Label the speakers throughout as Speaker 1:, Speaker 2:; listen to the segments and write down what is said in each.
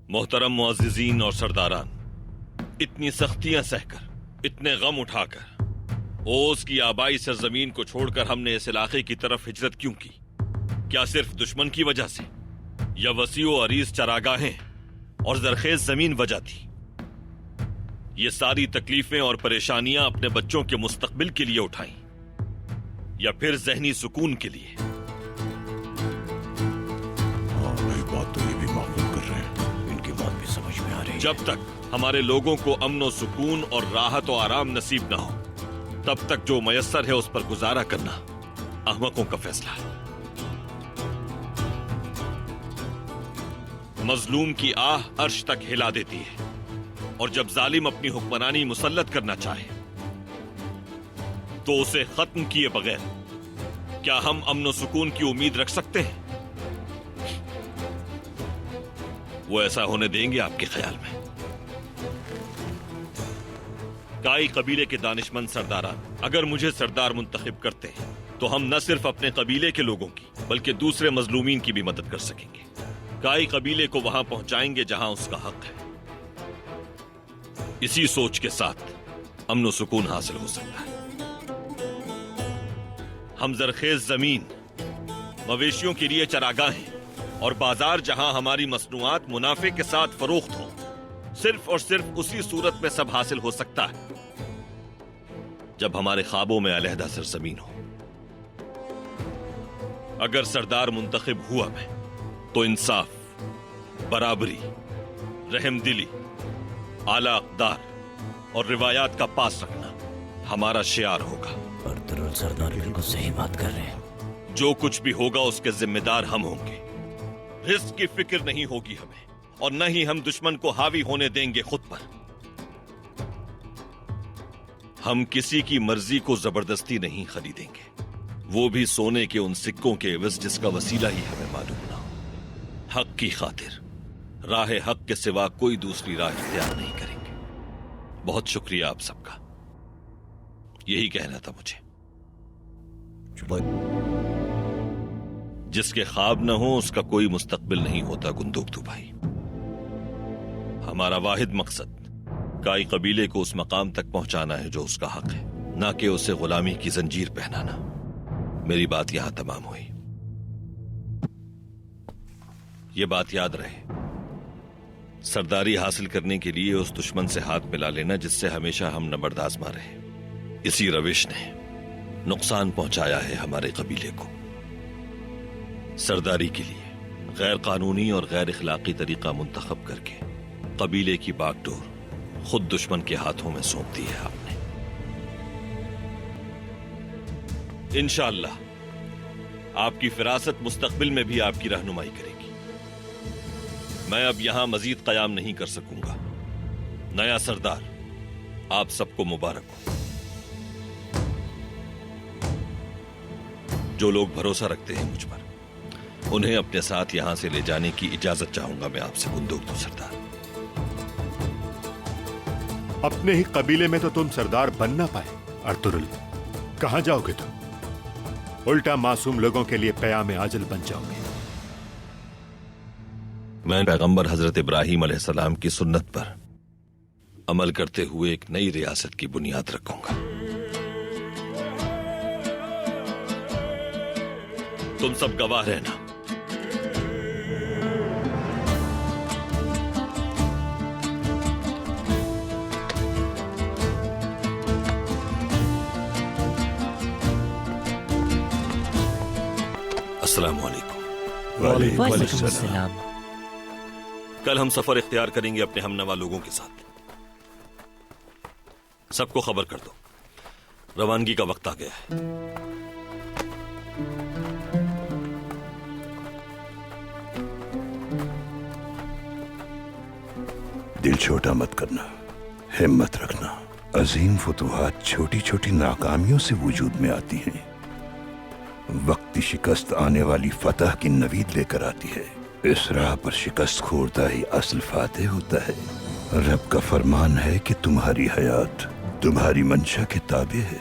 Speaker 1: محترم معززین اور سرداران، اتنی سختیاں سہ کر، اتنے غم اٹھا کر اوس کی آبائی سرزمین کو چھوڑ کر ہم نے اس علاقے کی طرف ہجرت کیوں کی؟ کیا صرف دشمن کی وجہ سے، یا وسیع و عریض چراگاہیں اور زرخیز زمین وجہ تھی؟ یہ ساری تکلیفیں اور پریشانیاں اپنے بچوں کے مستقبل کے لیے اٹھائیں یا پھر ذہنی سکون کے لیے؟
Speaker 2: بات تو یہ بھی معقول کر رہے ہیں، ان کی بات بھی سمجھ میں آ رہی ہے۔
Speaker 1: جب تک ہمارے لوگوں کو امن و سکون اور راحت و آرام نصیب نہ ہو، تب تک جو میسر ہے اس پر گزارا کرنا احمقوں کا فیصلہ ہے۔ مظلوم کی آہ عرش تک ہلا دیتی ہے، اور جب ظالم اپنی حکمرانی مسلط کرنا چاہے تو اسے ختم کیے بغیر کیا ہم امن و سکون کی امید رکھ سکتے ہیں؟ وہ ایسا ہونے دیں گے آپ کے خیال میں؟ کائی قبیلے کے دانشمند سرداران اگر مجھے سردار منتخب کرتے ہیں تو ہم نہ صرف اپنے قبیلے کے لوگوں کی بلکہ دوسرے مظلومین کی بھی مدد کر سکیں گے۔ کائی قبیلے کو وہاں پہنچائیں گے جہاں اس کا حق ہے۔ اسی سوچ کے ساتھ امن و سکون حاصل ہو سکتا ہے۔ ہم زرخیز زمین، مویشیوں کے لیے چراگاہیں اور بازار جہاں ہماری مصنوعات منافع کے ساتھ فروخت ہوں، صرف اور صرف اسی صورت میں سب حاصل ہو سکتا ہے جب ہمارے خوابوں میں علیحدہ سرزمین ہو۔ اگر سردار منتخب ہوا میں تو انصاف، برابری، رحم دلی، اعلی اقدار اور روایات کا پاس رکھنا ہمارا شعار ہوگا۔
Speaker 2: اور ضرور سردار بالکل صحیح بات کر رہے ہیں۔
Speaker 1: جو کچھ بھی ہوگا اس کے ذمہ دار ہم ہوں گے۔ رزق کی فکر نہیں ہوگی ہمیں، اور نہ ہی ہم دشمن کو حاوی ہونے دیں گے خود پر۔ ہم کسی کی مرضی کو زبردستی نہیں خریدیں گے، وہ بھی سونے کے ان سکوں کے عوض جس کا وسیلہ ہی ہمیں معلوم نہ ہو۔ حق کی خاطر راہ حق کے سوا کوئی دوسری راہ اختیار نہیں کریں گے۔ بہت شکریہ آپ سب کا، یہی کہنا تھا مجھے۔ جس کے خواب نہ ہو اس کا کوئی مستقبل نہیں ہوتا گندوکتو بھائی۔ ہمارا واحد مقصد کائی قبیلے کو اس مقام تک پہنچانا ہے جو اس کا حق ہے، نہ کہ اسے غلامی کی زنجیر پہنانا۔ میری بات یہاں تمام ہوئی۔ یہ بات یاد رہے، سرداری حاصل کرنے کے لیے اس دشمن سے ہاتھ ملا لینا جس سے ہمیشہ ہم نبرد آزما رہے، اسی روش نے نقصان پہنچایا ہے ہمارے قبیلے کو۔ سرداری کے لیے غیر قانونی اور غیر اخلاقی طریقہ منتخب کر کے قبیلے کی باغ ڈور خود دشمن کے ہاتھوں میں سونپ دی ہے آپ نے۔ انشاءاللہ آپ کی فراست مستقبل میں بھی آپ کی رہنمائی کرے گی۔ میں اب یہاں مزید قیام نہیں کر سکوں گا۔ نیا سردار آپ سب کو مبارک ہو۔ جو لوگ بھروسہ رکھتے ہیں مجھ پر انہیں اپنے ساتھ یہاں سے لے جانے کی اجازت چاہوں گا میں آپ سے گندوکتو سردار۔
Speaker 3: اپنے ہی قبیلے میں تو تم سردار بن نہ پائے ارطغرل، کہاں جاؤ گے تم؟ الٹا معصوم لوگوں کے لیے پیام عاجل بن جاؤ گے۔
Speaker 1: میں پیغمبر حضرت ابراہیم علیہ السلام کی سنت پر عمل کرتے ہوئے ایک نئی ریاست کی بنیاد رکھوں گا۔ تم سب گواہ رہنا۔ السلام علیکم۔
Speaker 2: وعلیکم السلام۔
Speaker 1: کل ہم سفر اختیار کریں گے اپنے ہم نوا لوگوں کے ساتھ۔ سب کو خبر کر دو، روانگی کا وقت آ گیا ہے۔
Speaker 4: دل چھوٹا مت کرنا، ہمت رکھنا۔ عظیم فتوحات چھوٹی چھوٹی ناکامیوں سے وجود میں آتی ہیں۔ وقتی شکست آنے والی فتح کی نوید لے کر آتی ہے۔ اس راہ پر شکست کھوڑتا ہی اصل فاتح ہوتا ہے۔ رب کا فرمان ہے کہ تمہاری حیات تمہاری منشا کے تابع ہے،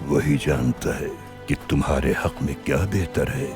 Speaker 4: وہی جانتا ہے کہ تمہارے حق میں کیا بہتر ہے۔